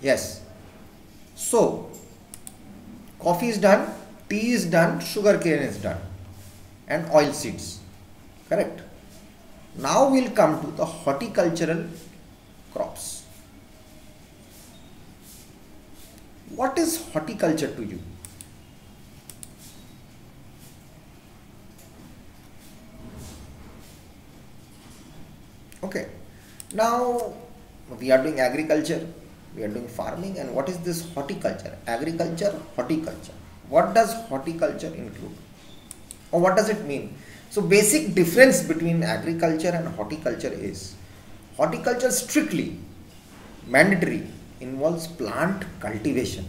Yes. So, coffee is done, tea is done, sugar cane is done, and oil seeds. Correct. Now we'll come to the horticultural crops. What is horticulture to you? Okay. Now we are doing agriculture, we are doing farming, and what is this horticulture? Agriculture, horticulture. What does horticulture include? Or what does it mean? So basic difference between agriculture and horticulture is horticulture strictly mandatory involves plant cultivation,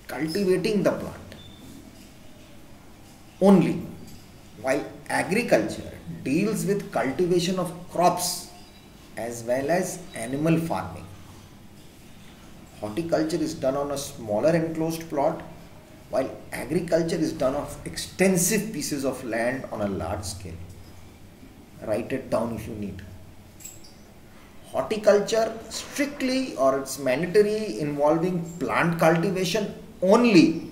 cultivating the plant only, while agriculture deals with cultivation of crops as well as animal farming. Horticulture is done on a smaller enclosed plot, while agriculture is done on extensive pieces of land on a large scale. Write it down if you need. Horticulture strictly or it's mandatory involving plant cultivation only,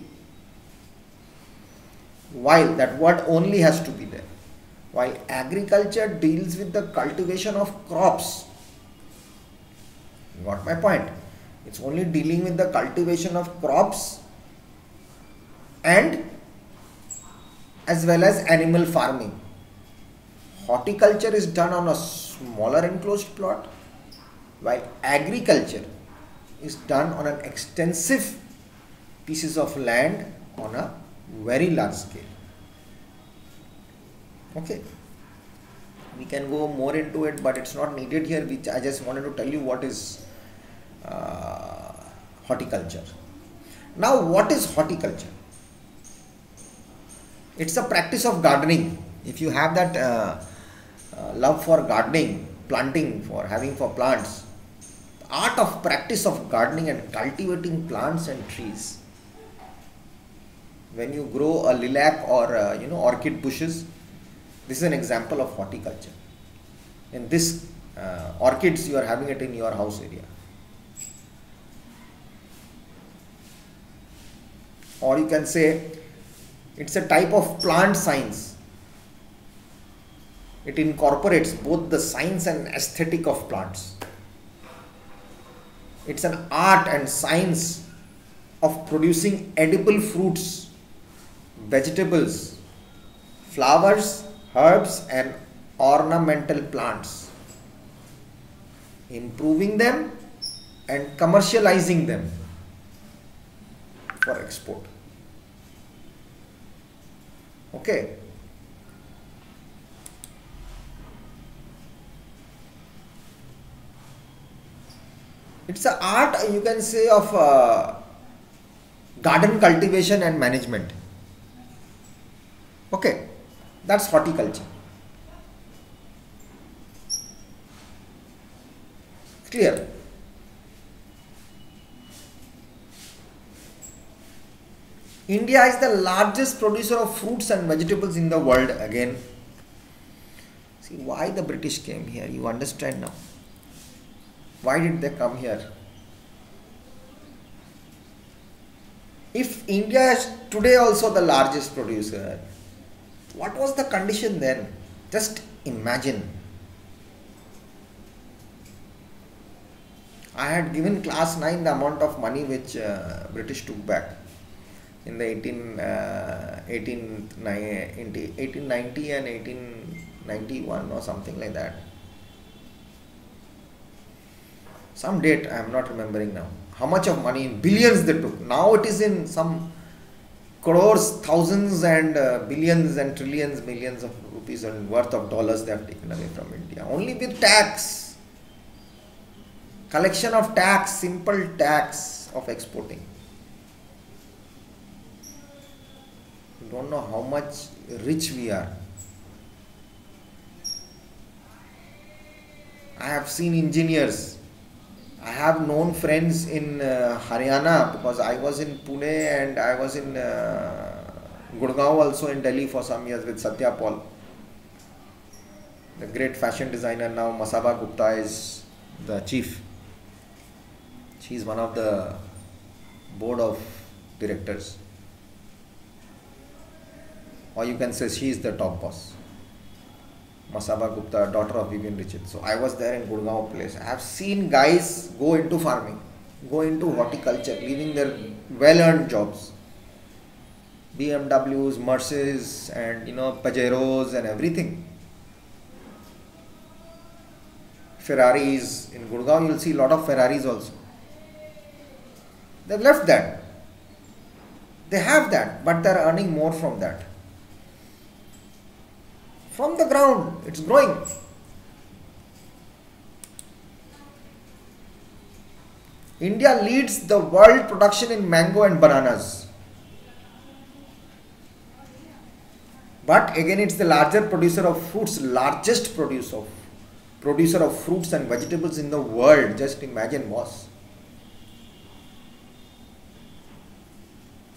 while that word only has to be there, while agriculture deals with the cultivation of crops. You got my point? It's only dealing with the cultivation of crops and as well as animal farming. Horticulture is done on a smaller enclosed plot, while agriculture is done on an extensive pieces of land on a very large scale. Okay, we can go more into it, but it's not needed here. Which I just wanted to tell you what is horticulture. Now, what is horticulture? It's a practice of gardening. If you have that love for gardening, planting, for plants, art of practice of gardening and cultivating plants and trees. When you grow a lilac or orchid bushes, this is an example of horticulture. In this orchids, you are having it in your house area. Or you can say it's a type of plant science. It incorporates both the science and aesthetic of plants. It's an art and science of producing edible fruits, vegetables, flowers, herbs and ornamental plants, improving them and commercializing them for export. Okay. It's an art, you can say, of garden cultivation and management. Okay, that's horticulture. Clear? India is the largest producer of fruits and vegetables in the world again. See why the British came here, you understand now. Why did they come here? If India is today also the largest producer, what was the condition then? Just imagine. I had given class 9 the amount of money which British took back in the 1890 and 1891 or something like that. Some date I am not remembering now. How much of money in billions they took. Now it is in some crores, thousands and billions and trillions, millions of rupees and worth of dollars they have taken away from India. Only with tax. Collection of tax, simple tax of exporting. You don't know how much rich we are. I have seen engineers. I have known friends in Haryana because I was in Pune and I was in Gurgaon also in Delhi for some years with Satya Paul. The great fashion designer now, Masaba Gupta is the chief. She is one of the board of directors, or you can say she is the top boss. Masaba Gupta, daughter of Vivian Richard. So I was there in Gurgaon place. I have seen guys go into farming, go into horticulture, leaving their well-earned jobs. BMWs, Mercedes, and Pajeros and everything. Ferraris in Gurgaon, you will see a lot of Ferraris also. They've left that. They have that, but they're earning more from that. From the ground, it's growing. India leads the world production in mango and bananas. But again, it's the larger producer of fruits, largest producer of fruits and vegetables in the world. Just imagine, boss.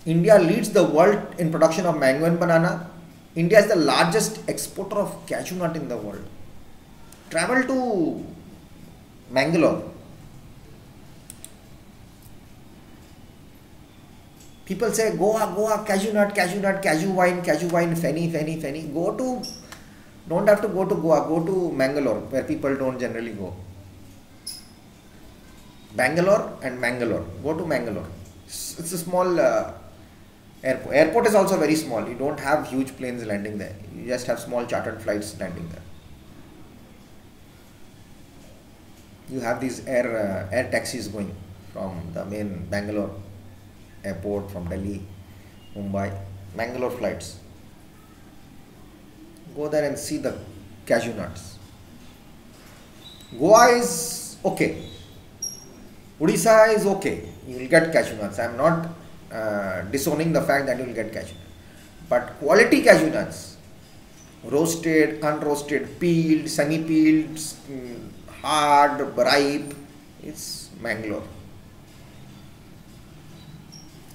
India leads the world in production of mango and banana. India is the largest exporter of cashew nut in the world. Travel to Mangalore. People say Goa, cashew nut, cashew wine, fenny. Don't have to go to Goa, go to Mangalore, where people don't generally go. Bangalore and Mangalore. Go to Mangalore. It's a small airport. Airport is also very small. You don't have huge planes landing there. You just have small chartered flights landing there. You have these air taxis going from the main Bangalore airport, from Delhi, Mumbai, Mangalore flights. Go there and see the cashew nuts. Goa is okay. Odisha is okay. You will get cashew nuts. I am not disowning the fact that you will get cashew nuts. But quality cashew nuts, roasted, unroasted, peeled, semi-peeled, hard, ripe, it's Mangalore.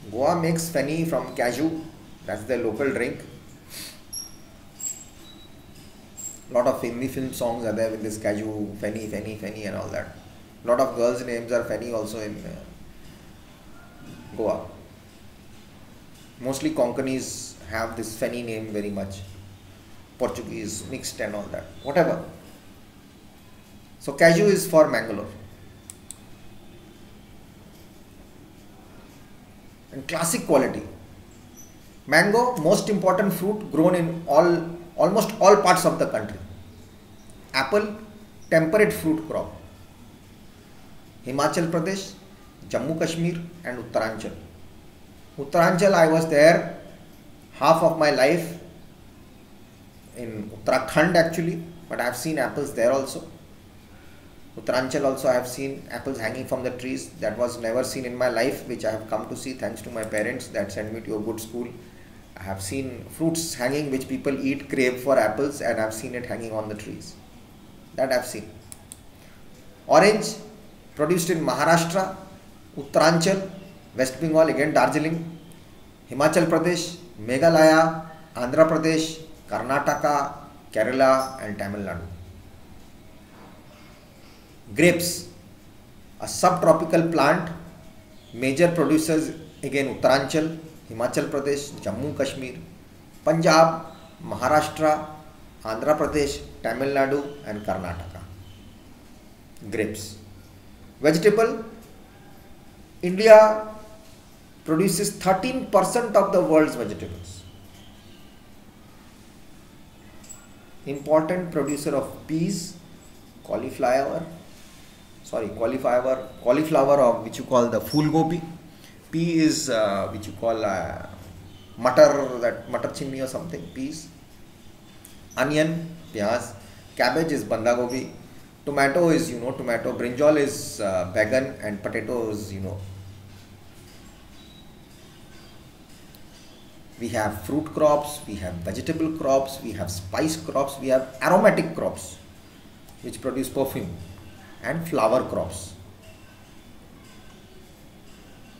Goa makes fenny from cashew. That's their local drink. Lot of Hindi film songs are there with this cashew, fenny and all that. Lot of girls' names are fenny also in Goa. Mostly Konkanis have this fenny name very much. Portuguese mixed and all that. Whatever. So cashew is for Mangalore. And classic quality. Mango, most important fruit grown in almost all parts of the country. Apple, temperate fruit crop. Himachal Pradesh, Jammu Kashmir and Uttaranchal. Uttaranchal, I was there half of my life, in Uttarakhand actually, but I have seen apples there also. Uttaranchal also I have seen apples hanging from the trees. That was never seen in my life, which I have come to see thanks to my parents that sent me to a good school. I have seen fruits hanging which people eat, crave for apples, and I have seen it hanging on the trees. That I have seen. Orange, produced in Maharashtra, Uttaranchal, West Bengal, again Darjeeling, Himachal Pradesh, Meghalaya, Andhra Pradesh, Karnataka, Kerala and Tamil Nadu. Grapes, a subtropical plant, major producers again Uttaranchal, Himachal Pradesh, Jammu Kashmir, Punjab, Maharashtra, Andhra Pradesh, Tamil Nadu and Karnataka. Grapes. Vegetable, India produces 13% of the world's vegetables. Important producer of peas, cauliflower, or which you call the phool gobi. Pea is which you call matar, that matar chimney or something, peas. Onion, pyaz. Cabbage is banda gobi. Tomato is, tomato. Brinjal is bagan, and potato is, We have fruit crops, we have vegetable crops, we have spice crops, we have aromatic crops which produce perfume, and flower crops.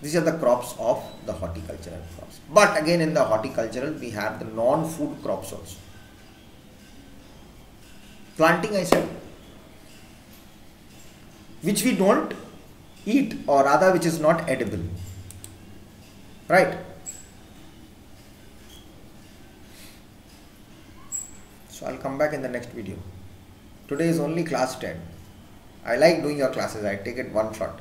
These are the crops of the horticultural crops. But again, in the horticultural, we have the non-food crops also. Planting, I said, which we don't eat, or rather which is not edible, right? So I'll come back in the next video. Today is only class 10. I like doing your classes. I take it one shot.